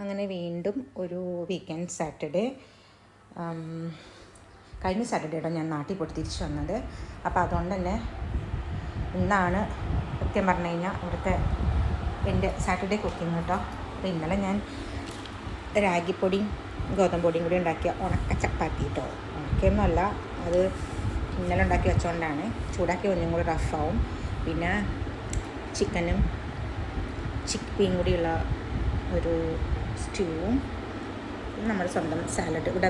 അങ്ങനെ വീണ്ടും ഒരു വീക്കെൻഡ് സാറ്റർഡേ, കഴിഞ്ഞ സാറ്റർഡേയുടെ ഞാൻ നാട്ടിൽ പോയിട്ട് തിരിച്ചു വന്നത്. അപ്പോൾ അതുകൊണ്ട് തന്നെ ഇന്നാണ് സത്യം പറഞ്ഞു കഴിഞ്ഞാൽ ഇവിടുത്തെ എൻ്റെ സാറ്റർഡേ കുക്കിംഗ് കേട്ടോ. അപ്പോൾ ഇന്നലെ ഞാൻ രാഗിപ്പൊടിയും ഗോതമ്പൊടിയും കൂടി ഉണ്ടാക്കിയ ഉണക്ക ചപ്പാത്തി കേട്ടോ. ഉണക്കയൊന്നുമല്ല, അത് ഇന്നലെ ഉണ്ടാക്കി വെച്ചുകൊണ്ടാണ്. ചൂടാക്കി ഒന്നും കൂടി റഫാവും. പിന്നെ ചിക്കനും ചിക്ക്പീയും കൂടിയുള്ള ഒരു സ്റ്റ്യൂവും നമ്മുടെ സ്വന്തം സാലഡ്. ഇവിടെ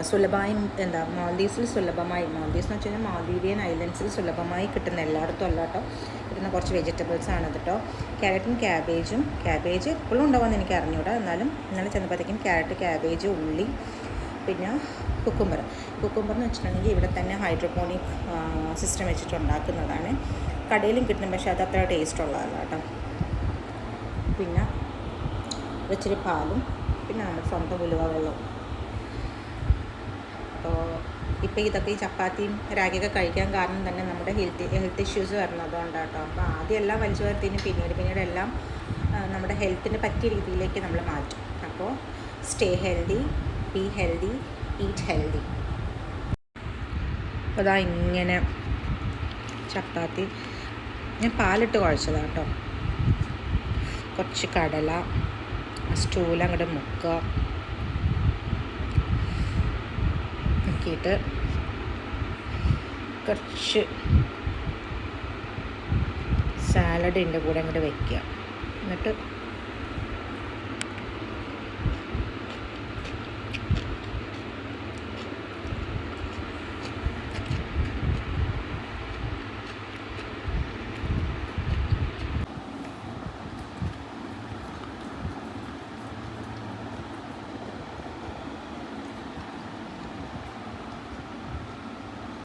സുലഭമായി മാൽദീവ്സിൽ സുലഭമായി, മാൽദീവ്സ് എന്ന് വെച്ച് കഴിഞ്ഞാൽ മാൽദീവിയൻ ഐലൻഡ്സിൽ സുലഭമായി കിട്ടുന്ന, എല്ലായിടത്തും അല്ല കേട്ടോ, കിട്ടുന്ന കുറച്ച് വെജിറ്റബിൾസാണ് കേട്ടോ. ക്യാരറ്റും ക്യാബേജ് ഇപ്പോഴും ഉണ്ടാവുമെന്ന് എനിക്ക് അറിഞ്ഞൂടാ. എന്നാലും ഇന്നലെ ചെന്നപ്പോഴത്തേക്കും ക്യാബേജ്, ഉള്ളി, പിന്നെ കുക്കുംബർ എന്ന് വെച്ചിട്ടുണ്ടെങ്കിൽ ഇവിടെ തന്നെ ഹൈഡ്രോപോണിക് സിസ്റ്റം വെച്ചിട്ട് ഉണ്ടാക്കുന്നതാണ്. കടയിലും കിട്ടും, പക്ഷേ അത് അത്ര ടേസ്റ്റ് ഉള്ളതല്ല കേട്ടോ. പിന്നെ ഇച്ചിരി പാലും, പിന്നെ നമ്മുടെ സ്വന്തം ഉലുവ വെള്ളവും. അപ്പോൾ ഇപ്പോൾ ഇതൊക്കെ ഈ ചപ്പാത്തിയും രാഗിയൊക്കെ കഴിക്കാൻ കാരണം തന്നെ നമ്മുടെ ഹെൽത്ത് ഇഷ്യൂസ് വരുന്നതുകൊണ്ടാണ് കേട്ടോ. അപ്പോൾ ആദ്യം എല്ലാം വലിച്ചു വരുത്തിന്, പിന്നീട് എല്ലാം നമ്മുടെ ഹെൽത്തിന് പറ്റിയ രീതിയിലേക്ക് നമ്മൾ മാറ്റും. അപ്പോൾ stay healthy, be healthy, eat healthy. അപ്പോൾ അതാ ഇങ്ങനെ ചപ്പാത്തി ഞാൻ പാലിട്ട് കുഴച്ചതാണ് കേട്ടോ. കുറച്ച് കടല സ്റ്റൂൽ അങ്ങോട്ട് മുക്കുക, നോക്കിയിട്ട് കുറച്ച് സാലഡിൻ്റെ കൂടെ അങ്ങോട്ട് വയ്ക്കുക. എന്നിട്ട്